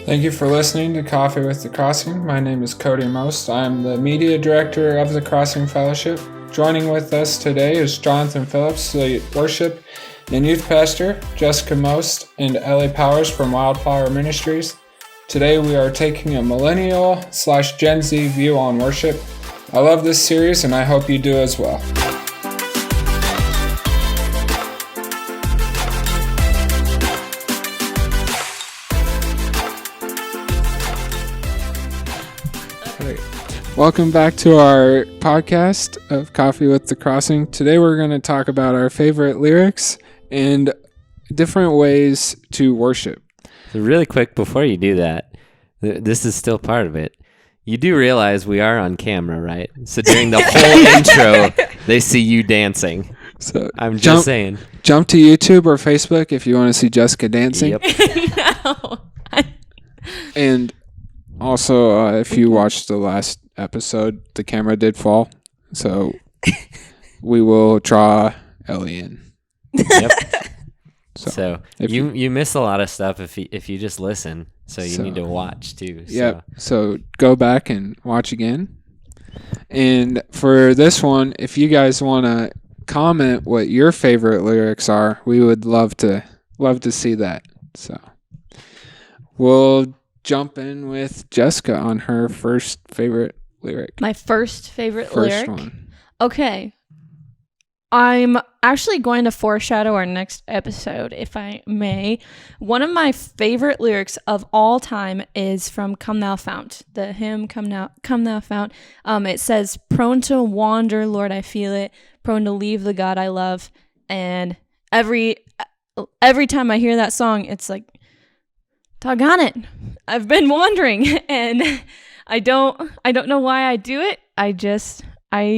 Thank you for listening to Coffee with the Crossing. My name is Cody Most. I'm the media director of the Crossing Fellowship. Joining with us today is Jonathan Phillips, the worship and youth pastor, Jessica Most, and Ellie Powers from Wildflower Ministries. Today we are taking a millennial/Gen Z view on worship. I love this series and I hope you do as well. Welcome back to our podcast of Coffee with the Crossing. Today we're going to talk about our favorite lyrics and different ways to worship. So really quick, before you do that, this is still part of it. You do realize we are on camera, right? So during the whole intro, they see you dancing. So I'm just saying. Jump to YouTube or Facebook if you want to see Jessica dancing. Yep. No. And also, if you watched the last episode, the camera did fall. So we will draw Ellie in. Yep. So you miss a lot of stuff if you just listen. So you need to watch too. So. Yep. So go back and watch again. And for this one, if you guys want to comment what your favorite lyrics are, we would love to see that. So we'll jump in with Jessica on her first favorite lyric. My first favorite lyric? One. Okay. I'm actually going to foreshadow our next episode, if I may. One of my favorite lyrics of all time is from Come Thou Fount, the hymn Come Thou Fount. It says, prone to wander, Lord, I feel it, prone to leave the God I love. And every time I hear that song, it's like, doggone it, I've been wandering, and I don't know why I do it. I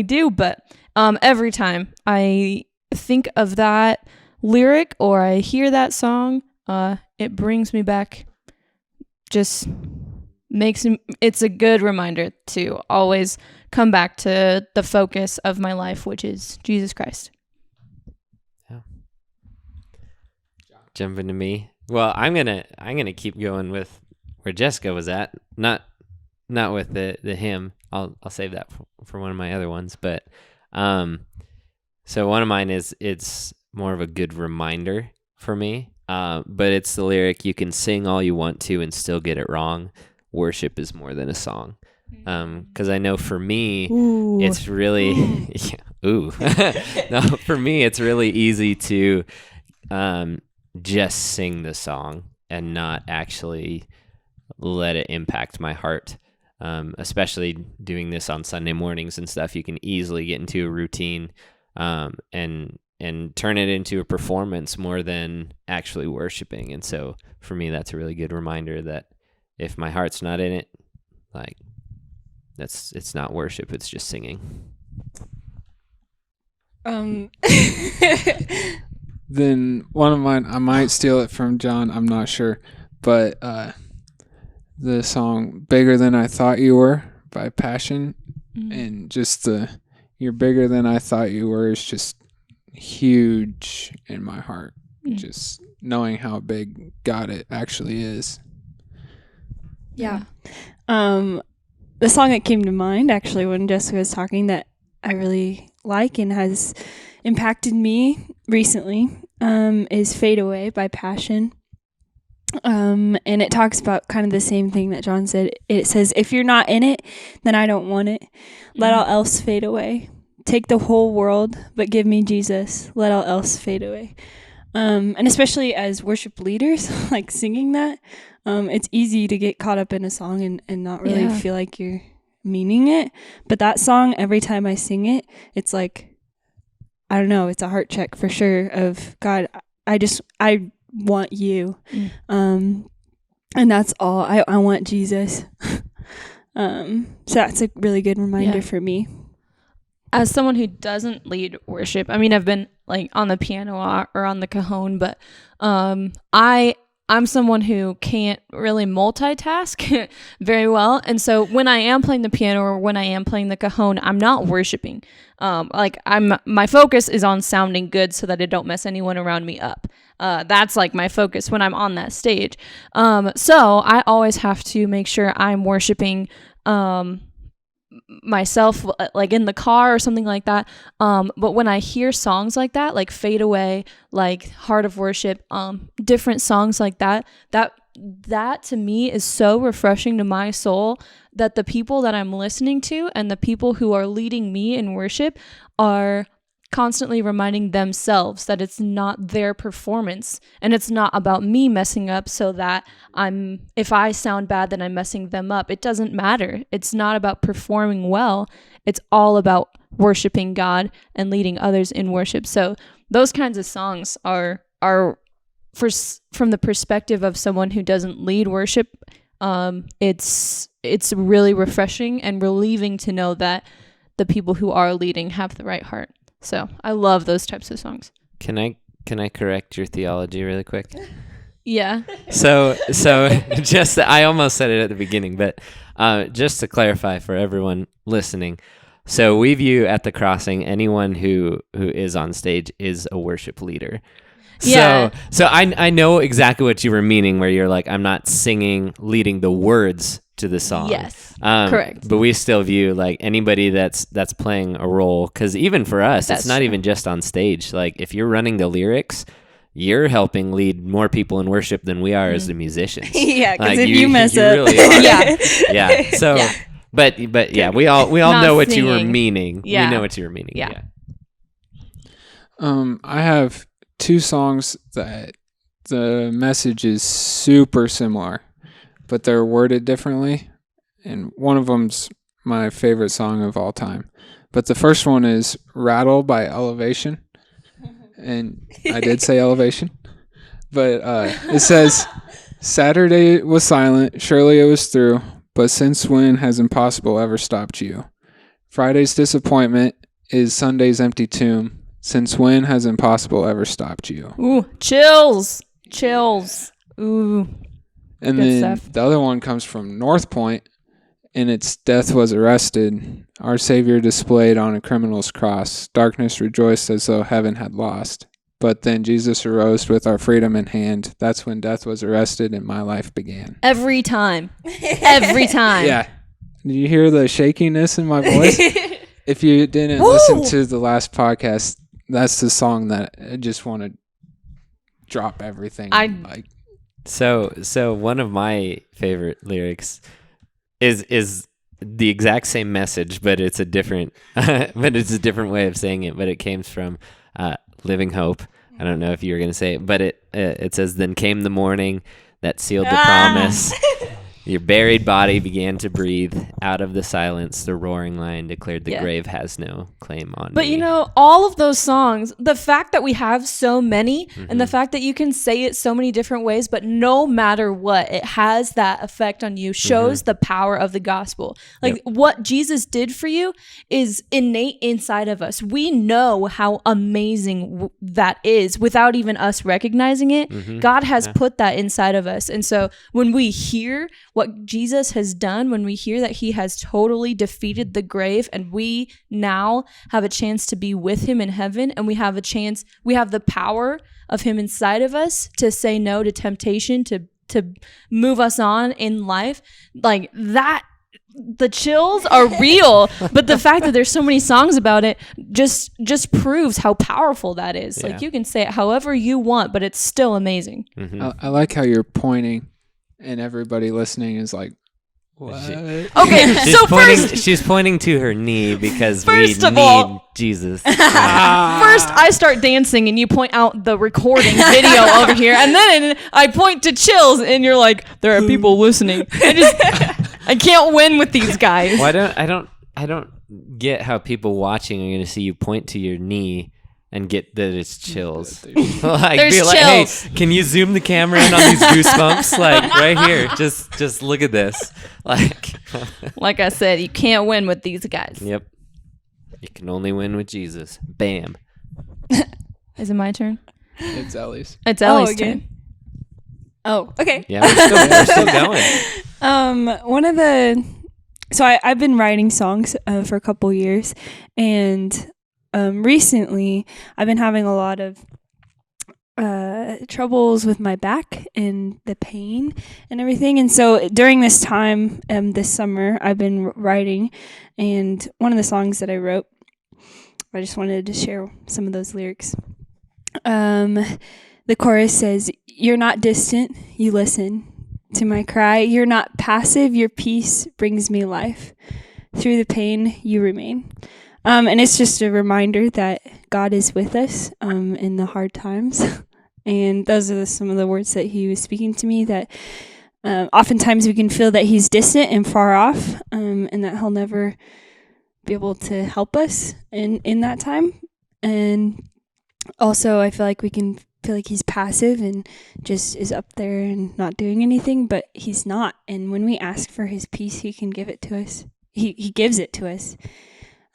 do, but every time I think of that lyric or I hear that song, it brings me back. Just it's a good reminder to always come back to the focus of my life, which is Jesus Christ. Yeah. Jumping to me. Well, I'm gonna keep going with where Jessica was at. Not with the hymn. I'll save that for one of my other ones. But so one of mine it's more of a good reminder for me. But it's the lyric, you can sing all you want to and still get it wrong. Worship is more than a song. Because I know for me, it's really no, for me it's really easy to just sing the song and not actually let it impact my heart. Especially doing this on Sunday mornings and stuff, you can easily get into a routine and turn it into a performance more than actually worshiping. And so for me, that's a really good reminder that if my heart's not in it, like it's not worship, it's just singing. Then one of mine, I might steal it from John, I'm not sure, but the song Bigger Than I Thought You Were by Passion, and just You're Bigger Than I Thought You Were is just huge in my heart. Just knowing how big God it actually is. Yeah. The song that came to mind actually when Jessica was talking that I really like and has impacted me recently is Fade Away by Passion. And it talks about kind of the same thing that John said. It says, if you're not in it, then I don't want it. Let all else fade away. Take the whole world, but give me Jesus. Let all else fade away. And especially as worship leaders, like singing that, it's easy to get caught up in a song and not really feel like you're meaning it. But that song, every time I sing it, it's like, I don't know, it's a heart check for sure of God, I want you. And that's all. I want Jesus. So that's a really good reminder for me. As someone who doesn't lead worship, I mean, I've been like on the piano or on the cajon, but I I'm someone who can't really multitask very well. And so when I am playing the piano or when I am playing the cajon, I'm not worshiping. My focus is on sounding good so that I don't mess anyone around me up. That's like my focus when I'm on that stage. So I always have to make sure I'm worshiping myself, like in the car or something like that. But when I hear songs like that, like Fade Away, like Heart of Worship, different songs like that to me is so refreshing to my soul, that the people that I'm listening to and the people who are leading me in worship are constantly reminding themselves that it's not their performance and it's not about me messing up so that if I sound bad, then I'm messing them up. It doesn't matter. It's not about performing well. It's all about worshiping God and leading others in worship. So those kinds of songs are from the perspective of someone who doesn't lead worship. It's really refreshing and relieving to know that the people who are leading have the right heart. So I love those types of songs. Can I correct your theology really quick? Yeah. So just I almost said it at the beginning, but just to clarify for everyone listening, so we view at the Crossing anyone who is on stage is a worship leader. Yeah. So I know exactly what you were meaning, where you're like, I'm not leading the words to the song. Yes. Correct. But we still view like anybody that's playing a role, because even for us, That's it's not true. even just on stage. Like if you're running the lyrics, you're helping lead more people in worship than we are as the musicians. Yeah, because Like, if you mess up, really are. Yeah. Yeah. So, Yeah. but yeah, we all Not know what you were singing. meaning. Yeah. We know what you were meaning. Yeah. I have two songs that the message is super similar, but they're worded differently. And one of them's my favorite song of all time. But the first one is Rattle by Elevation. And I did say Elevation. But it says, Saturday was silent, surely it was through, but since when has impossible ever stopped you? Friday's disappointment is Sunday's empty tomb. Since when has impossible ever stopped you? Ooh, chills. Ooh. And Good then stuff. the other one comes from North Point, and it's Death was arrested. Our Savior displayed on a criminal's cross. Darkness rejoiced as though heaven had lost. But then Jesus arose with our freedom in hand. That's when death was arrested and my life began. Every time. Every time. Yeah. Do you hear the shakiness in my voice? If you didn't listen to the last podcast, that's the song that I just want to drop everything. So one of my favorite lyrics is the exact same message, but it's a different way of saying it. But it came from Living Hope. I don't know if you were going to say it, but it says, "Then came the morning that sealed the promise. Your buried body began to breathe. Out of the silence, the roaring lion declared the grave has no claim on me." But you know, all of those songs, the fact that we have so many and the fact that you can say it so many different ways, but no matter what, it has that effect on you, shows the power of the gospel. Like what Jesus did for you is innate inside of us. We know how amazing that is without even us recognizing it. God has put that inside of us. And so when we hear what Jesus has done, when we hear that he has totally defeated the grave and we now have a chance to be with him in heaven, and we have the power of him inside of us to say no to temptation, to move us on in life, like that, the chills are real. But the fact that there's so many songs about it just proves how powerful that is. Yeah. Like you can say it however you want, but it's still amazing. I like how you're pointing, and everybody listening is like, what? Okay, She's pointing to her knee because First we of need all- Jesus. First, I start dancing and you point out the recording video over here, and then I point to chills and you're like, there are people listening. I can't win with these guys. Well, I don't get how people watching are going to see you point to your knee and get that it's chills. Like, There's be like, chills. hey, can you zoom the camera in on these goosebumps? Like right here, just look at this. Like, Like I said, you can't win with these guys. yep, you can only win with Jesus. Bam. Is it my turn? It's Ellie's. It's Ellie's again. turn. Oh, okay. Yeah, we're still going. I've been writing songs for a couple years, and recently I've been having a lot of troubles with my back and the pain and everything. And so during this time, this summer, I've been writing, and one of the songs that I wrote, I just wanted to share some of those lyrics. The chorus says, "You're not distant, you listen to my cry. You're not passive, your peace brings me life. Through the pain, you remain." And it's just a reminder that God is with us in the hard times. And those are some of the words that he was speaking to me, that oftentimes we can feel that he's distant and far off, and that he'll never be able to help us in that time. And also I feel like we can feel like he's passive and just is up there and not doing anything, but he's not. And when we ask for his peace, he can give it to us. He gives it to us.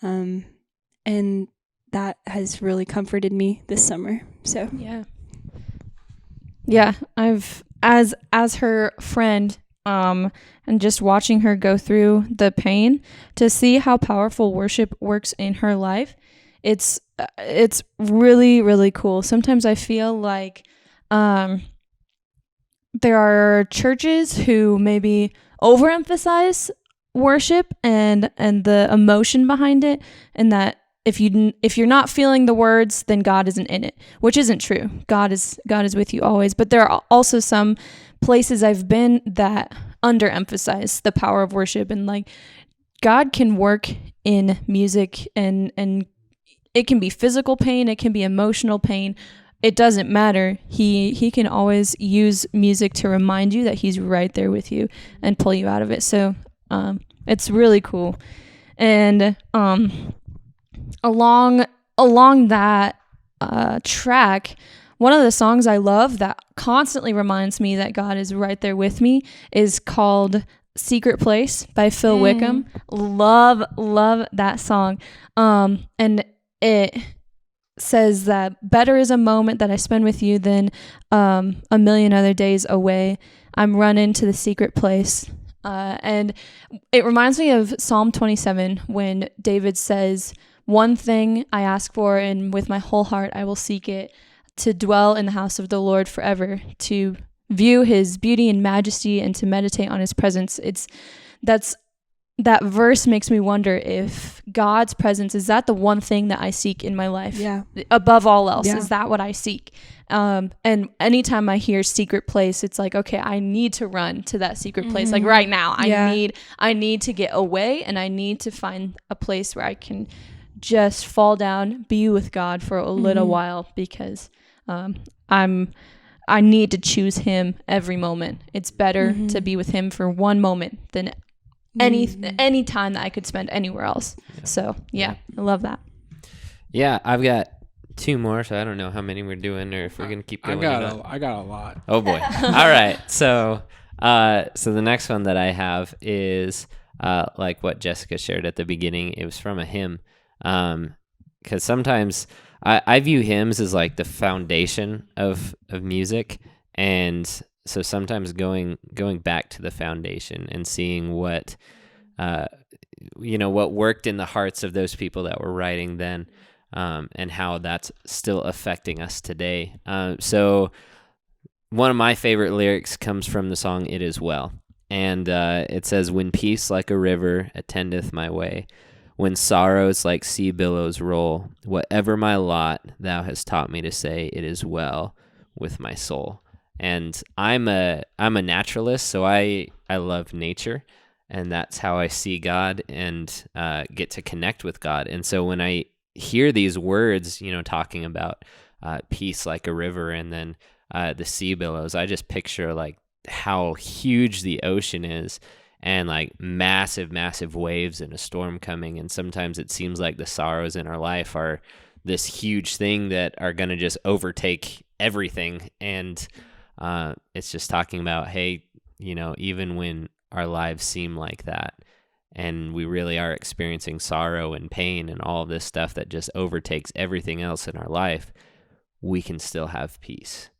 And that has really comforted me this summer. So yeah, I've as her friend, and just watching her go through the pain, to see how powerful worship works in her life, it's really, really cool. Sometimes I feel like there are churches who maybe overemphasize worship and the emotion behind it, and that if you're not feeling the words, then God isn't in it, which isn't true. God is with you always. But there are also some places I've been that underemphasize the power of worship, and like God can work in music, and it can be physical pain, it can be emotional pain. It doesn't matter. He can always use music to remind you that he's right there with you and pull you out of it. So it's really cool. And along that track, one of the songs I love that constantly reminds me that God is right there with me is called "Secret Place" by Phil Wickham. Love that song. And it says that better is a moment that I spend with you than a million other days away. I'm running to the secret place. And it reminds me of Psalm 27 when David says, "One thing I ask for, and with my whole heart I will seek it, to dwell in the house of the Lord forever, to view his beauty and majesty and to meditate on his presence." That verse makes me wonder if God's presence, is that the one thing that I seek in my life? Yeah. Above all else, Yeah. is that what I seek? And anytime I hear secret place, it's like, okay, I need to run to that secret place. Like right now, I need to get away, and I need to find a place where I can just fall down, be with God for a little while, because I need to choose him every moment. It's better to be with him for one moment than any time that I could spend anywhere else. Yeah. So I love that. Yeah, I've got two more, so I don't know how many we're doing, or if we're gonna keep going. I got a lot. Oh boy! All right, so the next one that I have is like what Jessica shared at the beginning. It was from a hymn, because sometimes I view hymns as like the foundation of music, and so sometimes going back to the foundation and seeing what what worked in the hearts of those people that were writing then, and how that's still affecting us today. So one of my favorite lyrics comes from the song "It Is Well," and it says, "When peace like a river attendeth my way, when sorrows like sea billows roll, whatever my lot, thou hast taught me to say, it is well with my soul." And I'm a naturalist, so I love nature, and that's how I see God and get to connect with God. And so when I hear these words, talking about peace like a river, and then the sea billows, I just picture like how huge the ocean is, and like massive, massive waves and a storm coming. And sometimes it seems like the sorrows in our life are this huge thing that are going to just overtake everything. And it's just talking about, hey, even when our lives seem like that, and we really are experiencing sorrow and pain and all of this stuff that just overtakes everything else in our life, we can still have peace,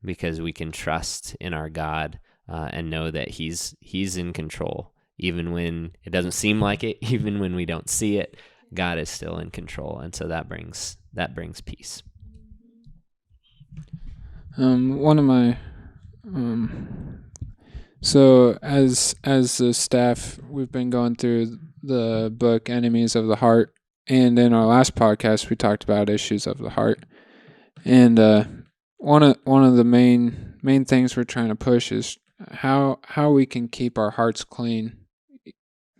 because we can trust in our God and know that He's in control, even when it doesn't seem like it, even when we don't see it. God is still in control, and so that brings peace. One of my so as the staff, we've been going through the book Enemies of the Heart, and in our last podcast we talked about issues of the heart, and one of the main things we're trying to push is how we can keep our hearts clean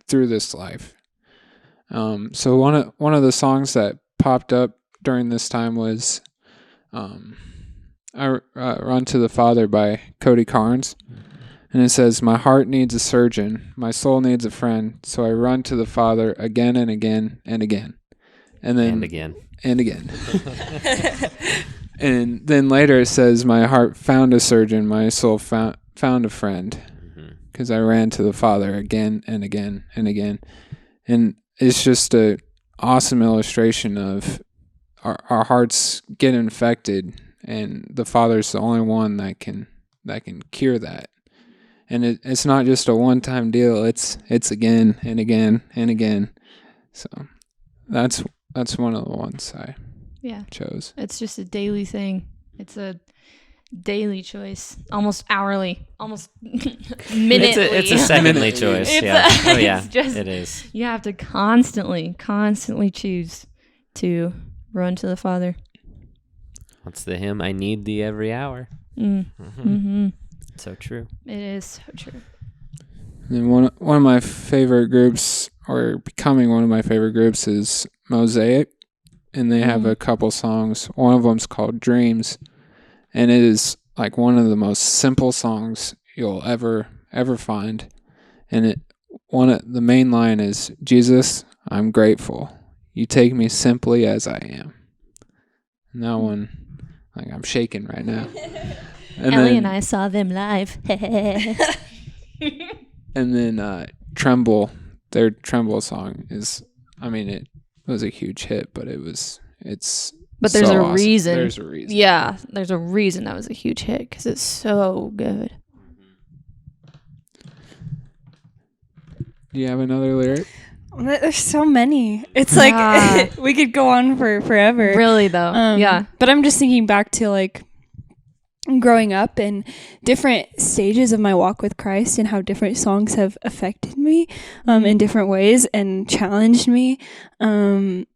through this life. So one of the songs that popped up during this time was I Run to the Father by Cody Carnes. And it says, "My heart needs a surgeon, my soul needs a friend, so I run to the Father again and again and again." And then again. And again. And then later it says, "My heart found a surgeon, my soul found a friend, because I ran to the Father again and again and again." And it's just a awesome illustration of our hearts get infected, and the Father's the only one that can cure that. And it's not just a one-time deal. It's again and again and again. So that's one of the ones I chose. It's just a daily thing. It's a daily choice, almost hourly, almost minutely. It's a secondly choice. It is. You have to constantly choose to run to the Father. What's the hymn? I need thee every hour. So true. It is so true. And one of my favorite groups, or becoming one of my favorite groups, is Mosaic, and they have a couple songs. One of them's called Dreams, and it is like one of the most simple songs you'll ever find. And the main line is, "Jesus, I'm grateful. You take me simply as I am." And that one, like, I'm shaking right now. And Ellie and I saw them live. And then Tremble, their Tremble song is, I mean, it was a huge hit, but it's But there's so a awesome. reason. There's a reason. Yeah, there's a reason that was a huge hit, because it's so good. Do you have another lyric? There's so many. It's like we could go on for forever. Really, though. Yeah. But I'm just thinking back to like growing up and different stages of my walk with Christ, and how different songs have affected me in different ways and challenged me. And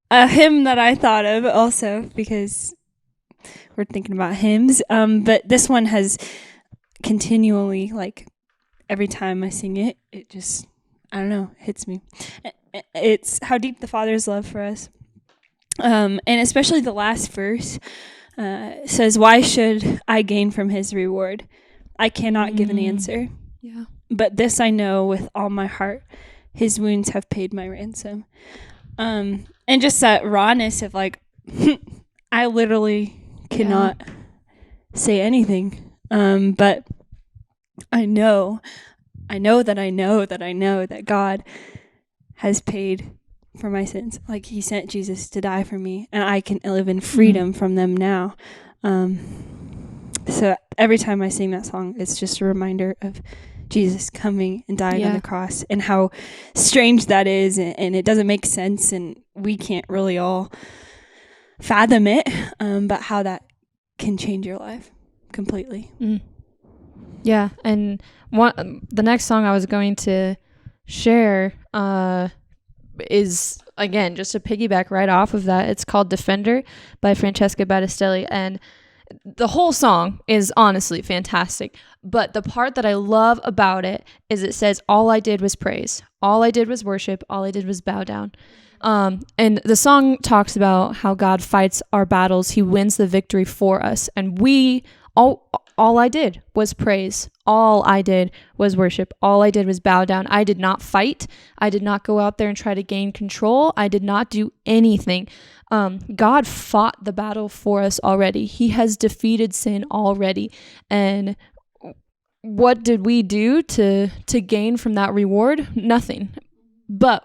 a hymn that I thought of also, because we're thinking about hymns, but this one has continually, like, every time I sing it, it just, I don't know, hits me. It's How Deep the Father's Love for Us. And especially the last verse says, "Why should I gain from his reward? I cannot give an answer. Yeah. But this I know with all my heart, his wounds have paid my ransom." And just that rawness of like, I literally cannot say anything. But I know that God has paid for my sins. Like, he sent Jesus to die for me, and I can live in freedom from them now. So every time I sing that song, it's just a reminder of Jesus coming and dying on the cross, and how strange that is, and it doesn't make sense, and we can't really all fathom it, but how that can change your life completely. Yeah, and the next song I was going to share is, again, just a piggyback right off of that. It's called Defender by Francesca Battistelli, and the whole song is honestly fantastic, but the part that I love about it is it says, "All I did was praise, all I did was worship, all I did was bow down." And the song talks about how God fights our battles, he wins the victory for us, and all I did was praise. All I did was worship. All I did was bow down. I did not fight. I did not go out there and try to gain control. I did not do anything. God fought the battle for us already. He has defeated sin already. And what did we do to gain from that reward? Nothing. But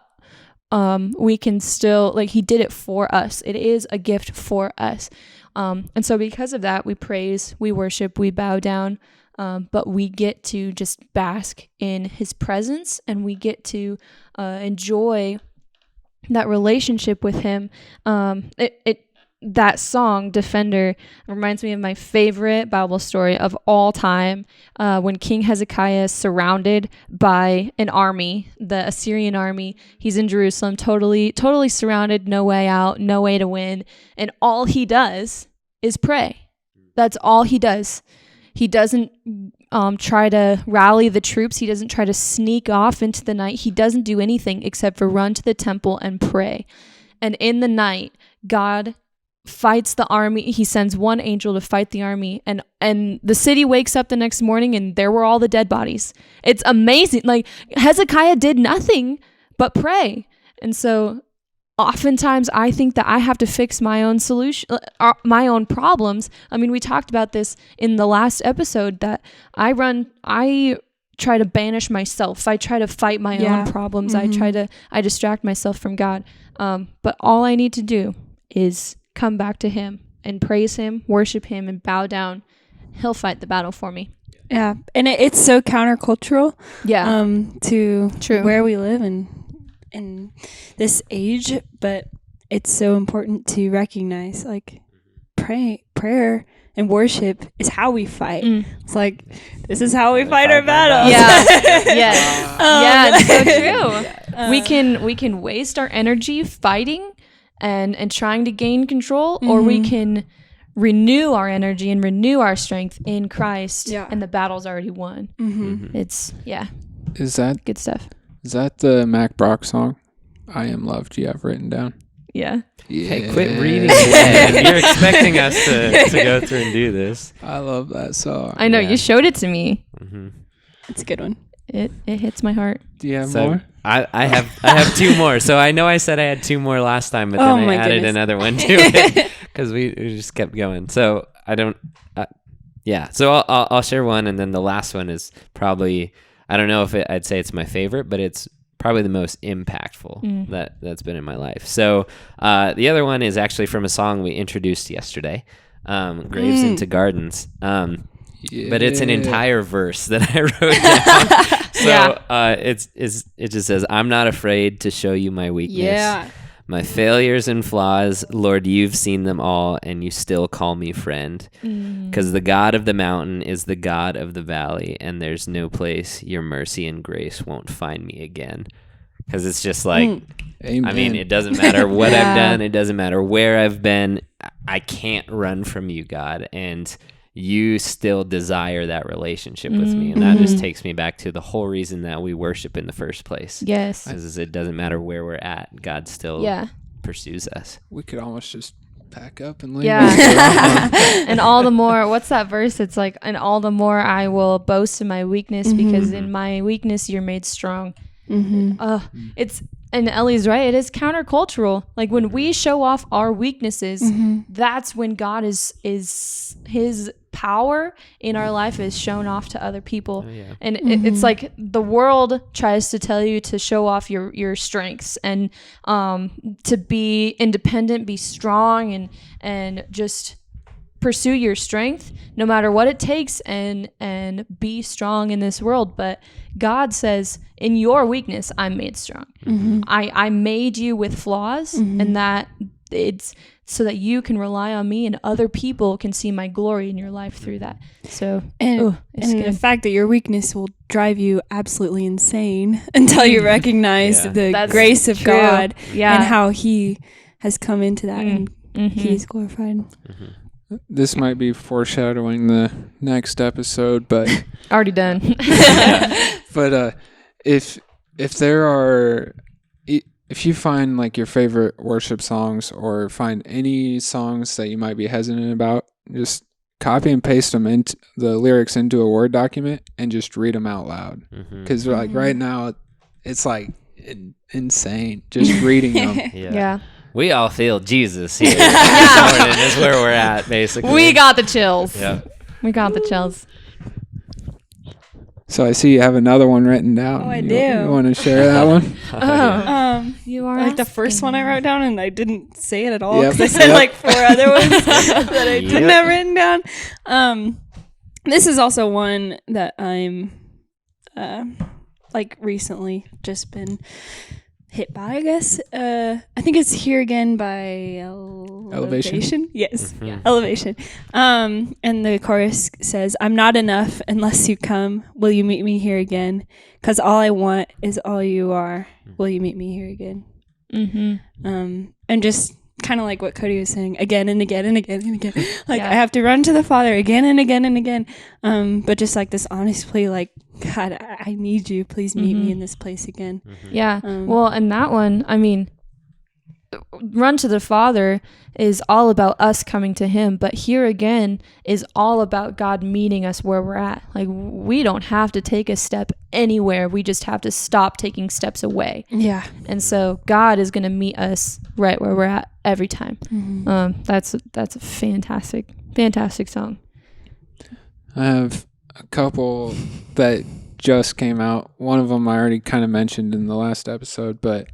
we can still, like, he did it for us. It is a gift for us. And so because of that, we praise, we worship, we bow down, but we get to just bask in his presence, and we get to enjoy that relationship with him. That song, Defender, reminds me of my favorite Bible story of all time, when King Hezekiah is surrounded by an army, the Assyrian army. He's in Jerusalem, totally surrounded, no way out, no way to win. And all he does is pray. That's all he does. He doesn't try to rally the troops. He doesn't try to sneak off into the night. He doesn't do anything except for run to the temple and pray. And in the night, God fights the army. He sends one angel to fight the army, and the city wakes up the next morning, and there were all the dead bodies. It's amazing. Like, Hezekiah did nothing but pray. And so oftentimes I think that I have to fix my own solution, my own problems. I mean, we talked about this in the last episode, that I try to banish myself. I try to fight my own problems. I distract myself from God. But all I need to do is come back to him and praise him, worship him, and bow down. He'll fight the battle for me. Yeah. And it's so countercultural. Yeah. To True. where we live and in this age, but it's so important to recognize, like, prayer and worship is how we fight. It's like, this is how we fight our battles. Yeah. Yes. It's so true. We can waste our energy fighting and trying to gain control, or we can renew our energy and renew our strength in Christ, and the battle's already won. It's Is that good stuff. Is that the Mac Brock song? I Am Loved you have written down? Yeah. Hey, quit reading it. You're expecting us to go through and do this. I love that song. I know, you showed it to me. It's a good one. It hits my heart. Do you have more? I have two more. So I know I said I had two more last time, but then I added another one to it because we just kept going. So I don't. So I'll share one, and then the last one is probably, I don't know if I'd say it's my favorite, but it's probably the most impactful that's been in my life. So the other one is actually from a song we introduced yesterday, Graves into Gardens. But it's an entire verse that I wrote down. So it just says, I'm not afraid to show you my weakness. Yeah. My failures and flaws, Lord, you've seen them all, and you still call me friend. Because the God of the mountain is the God of the valley, and there's no place your mercy and grace won't find me again. Because it's just like, Amen. I mean, it doesn't matter what I've done. It doesn't matter where I've been. I can't run from you, God. And you still desire that relationship with me. And that just takes me back to the whole reason that we worship in the first place. Yes. Because it doesn't matter where we're at. God still pursues us. We could almost just pack up and leave. Yeah. And all the more, what's that verse? It's like, and all the more I will boast in my weakness, because in my weakness you're made strong. It's, and Ellie's right, it is countercultural. Like, when we show off our weaknesses, that's when God is his power in our life is shown off to other people. And it's like the world tries to tell you to show off your strengths and to be independent, be strong, and just pursue your strength no matter what it takes, and be strong in this world. But God says, in your weakness I'm made strong. I made you with flaws, and that it's so that you can rely on me, and other people can see my glory in your life through that. So and the fact that your weakness will drive you absolutely insane until you recognize the grace of God and how he has come into that and he is glorified. This might be foreshadowing the next episode, but already done. But if you find like your favorite worship songs, or find any songs that you might be hesitant about, just copy and paste them into the lyrics into a Word document and just read them out loud. Because like right now, it's like insane just reading them. Yeah. We all feel Jesus here. This morning is where we're at, basically. We got the chills. Yeah. We got the chills. So I see you have another one written down. Oh, I You do. want to share that one? You are Like the first one I wrote down, and I didn't say it at all Yep, because I said yep. like 4 other ones that I didn't Yep. have written down. This is also one that I'm like recently just been hit by, I guess. I think it's Here Again by Elevation. Yes, Mhm. Elevation. And the chorus says, "I'm not enough unless you come. Will you meet me here again? 'Cause all I want is all you are. Will you meet me here again?" Mm-hmm. And just kind of like what Cody was saying, again and again and again and again. Like Yeah. I have to run to the Father again and again and again. But just like this honest plea, like, God, I need you. Please meet me in this place again. Yeah. Um, Well, and that one, I mean, Run to the Father is all about us coming to Him, but Here Again is all about God meeting us where we're at. Like, we don't have to take a step anywhere. We just have to stop taking steps away. Yeah. And so God is going to meet us right where we're at every time. That's a fantastic song. I have a couple that just came out. One of them I already kind of mentioned in the last episode, but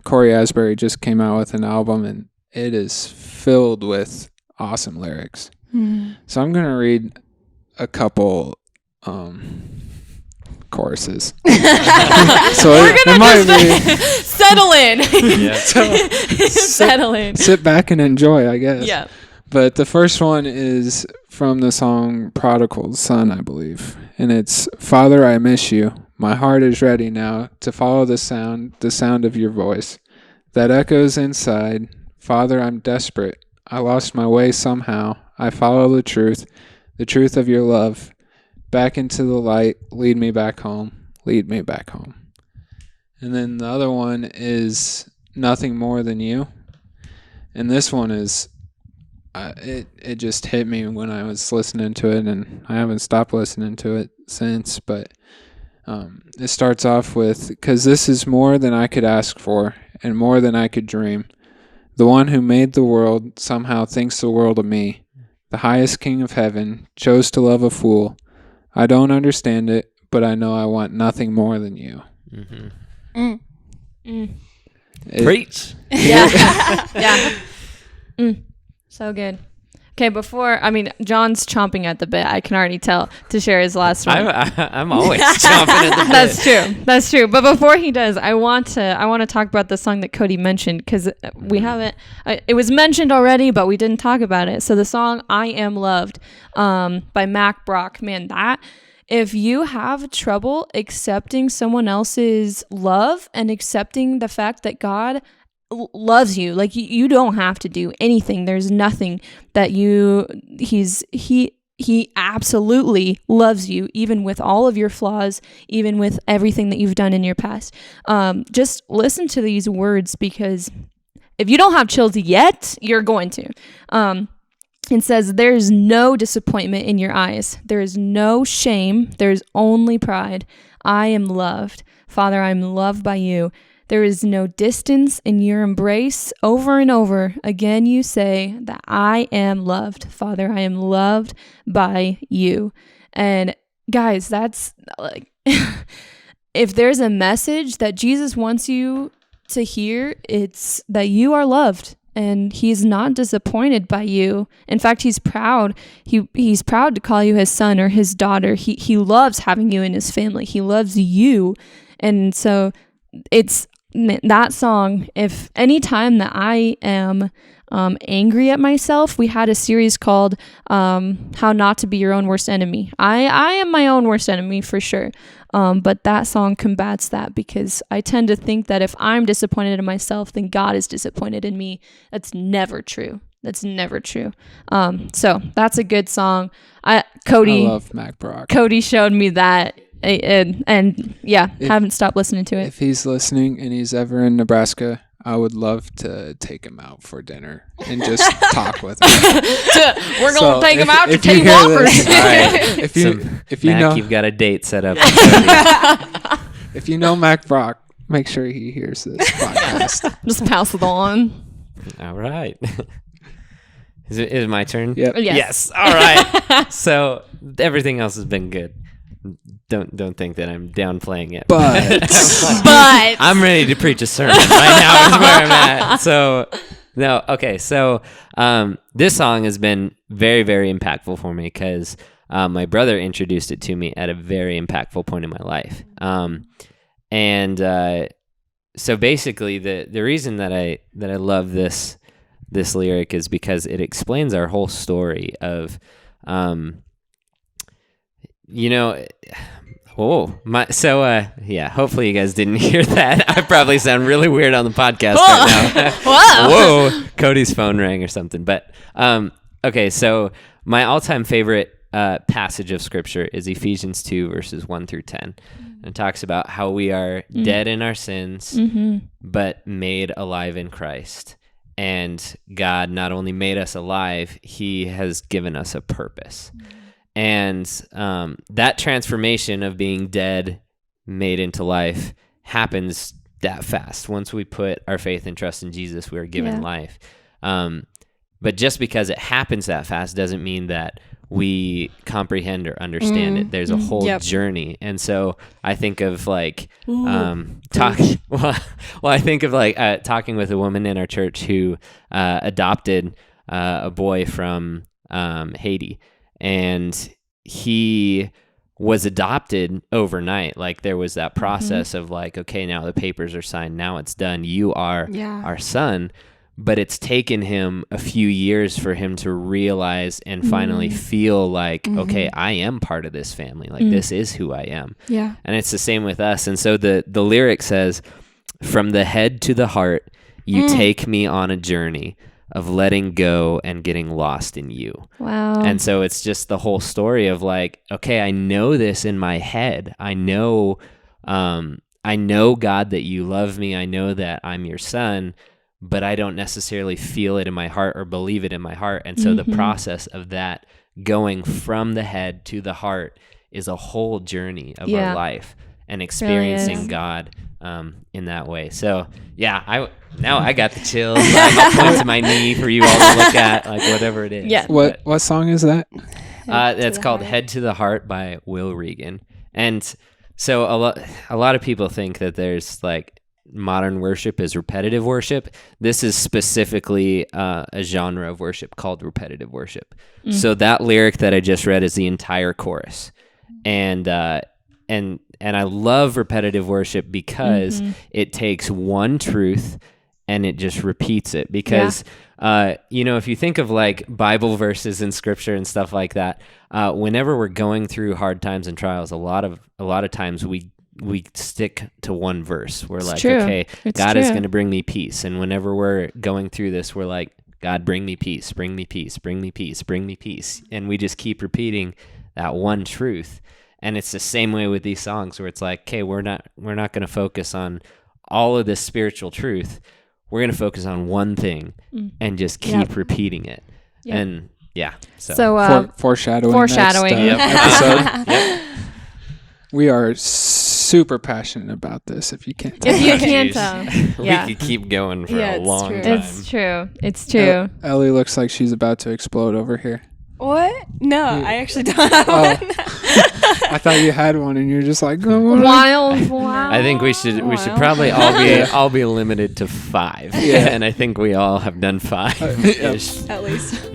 Corey Asbury just came out with an album, and it is filled with awesome lyrics. So I'm going to read a couple choruses. So it might be Settle in. Yeah. Settle in. sit back and enjoy, I guess. Yeah. But the first one is from the song Prodigal Son, I believe. And it's, "Father, I miss you. My heart is ready now to follow the sound of your voice that echoes inside. Father, I'm desperate. I lost my way somehow. I follow the truth of your love. Back into the light. Lead me back home. Lead me back home." And then the other one is "Nothing More Than You." And this one is, it just hit me when I was listening to it, and I haven't stopped listening to it since. But it starts off with, "'Cause this is more than I could ask for, and more than I could dream. The one who made the world somehow thinks the world of me. The highest king of heaven chose to love a fool. I don't understand it, but I know I want nothing more than you." Preach. Yeah. So good. Okay, John's chomping at the bit. I can already tell to share his last one. I'm always chomping at the bit. That's true. But before he does, I want to talk about the song that Cody mentioned, because we haven't. It was mentioned already, but we didn't talk about it. So the song "I Am Loved" by Mac Brock. Man, that, if you have trouble accepting someone else's love and accepting the fact that God loves you, like you don't have to do anything. There's nothing that he absolutely loves you, even with all of your flaws, even with everything that you've done in your past. Just listen to these words, because if you don't have chills yet, you're going to. It says, "There's no disappointment in your eyes. There is no shame. There's only pride. I am loved. Father, I'm loved by you. There is no distance in your embrace. Over and over again you say that I am loved. Father, I am loved by you." And guys, that's like, if there's a message that Jesus wants you to hear, it's that you are loved. And he's not disappointed by you. In fact, he's proud. He's proud to call you his son or his daughter. He loves having you in his family. He loves you. And so it's that song. If any time that I am angry at myself, we had a series called How Not to Be Your Own Worst Enemy. I am my own worst enemy for sure. But that song combats that, because I tend to think that if I'm disappointed in myself, then God is disappointed in me. That's never true. So that's a good song. Cody I love Mac Brock. Cody showed me that, and yeah, haven't stopped listening to it. If he's listening and he's ever in Nebraska, I would love to take him out for dinner and just talk with him. We're gonna take him out to you take hear walkers. this- All right. if you Mac, know you've got a date set up. if you know Mac Brock, make sure he hears this podcast. Just pass it on. All right. Is it my turn? Yep. Yes. All right. So everything else has been good. don't think that I'm downplaying it. But But I'm ready to preach a sermon right now is where I'm at. So no, okay. So this song has been very, very impactful for me because my brother introduced it to me at a very impactful point in my life. So basically, the reason that I love this lyric is because it explains our whole story of, hopefully you guys didn't hear that. I probably sound really weird on the podcast right now. Whoa. Whoa, Cody's phone rang or something. But okay, so my all-time favorite passage of scripture is Ephesians 2 verses 1 through 10. And it talks about how we are dead in our sins, but made alive in Christ. And God not only made us alive, he has given us a purpose. And that transformation of being dead, made into life, happens that fast. Once we put our faith and trust in Jesus, we are given life. But just because it happens that fast doesn't mean that we comprehend or understand it. There's a whole journey. And so I think of like talking with a woman in our church who adopted a boy from Haiti, and he was adopted overnight. Like there was that process of like, okay, now the papers are signed, now it's done, you are our son. But it's taken him a few years for him to realize and finally feel like, okay, I am part of this family. Like this is who I am. Yeah. And it's the same with us. And so the lyric says, from the head to the heart, you take me on a journey of letting go and getting lost in you. Wow. And so it's just the whole story of like, okay, I know this in my head. I know God, that you love me. I know that I'm your son, but I don't necessarily feel it in my heart or believe it in my heart. And so the process of that going from the head to the heart is a whole journey of our life and experiencing God in that way. So I got the chills. I got points in my knee for you all to look at, like whatever it is. Yeah. what song is that? That's called Head to the Heart by Will Regan. And so a lot of people think that there's like modern worship is repetitive worship. This is specifically a genre of worship called repetitive worship. So that lyric that I just read is the entire chorus. And I love repetitive worship because it takes one truth and it just repeats it. Because if you think of like Bible verses in scripture and stuff like that, whenever we're going through hard times and trials, a lot of times we stick to one verse. We're like, okay, God is going to bring me peace. And whenever we're going through this, we're like, God, bring me peace, bring me peace, bring me peace, bring me peace. And we just keep repeating that one truth. And it's the same way with these songs where it's like, okay, we're not going to focus on all of this spiritual truth. We're going to focus on one thing and just keep repeating it. And so foreshadowing. Next, episode. We are super passionate about this. If you can't tell. If you can't tell. We could keep going for a long time. It's true. Ellie looks like she's about to explode over here. What? No, I actually don't have one. I thought you had one, and you're just like wild. I think we should probably all be limited to 5. And I think we all have done 5 at least.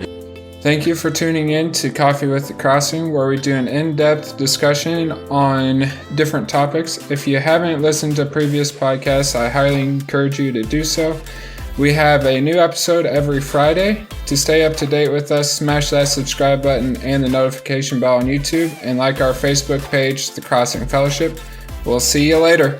Thank you for tuning in to Coffee with the Crossing, where we do an in-depth discussion on different topics. If you haven't listened to previous podcasts, I highly encourage you to do so. We have a new episode every Friday. To stay up to date with us, smash that subscribe button and the notification bell on YouTube, and like our Facebook page, The Crossing Fellowship. We'll see you later.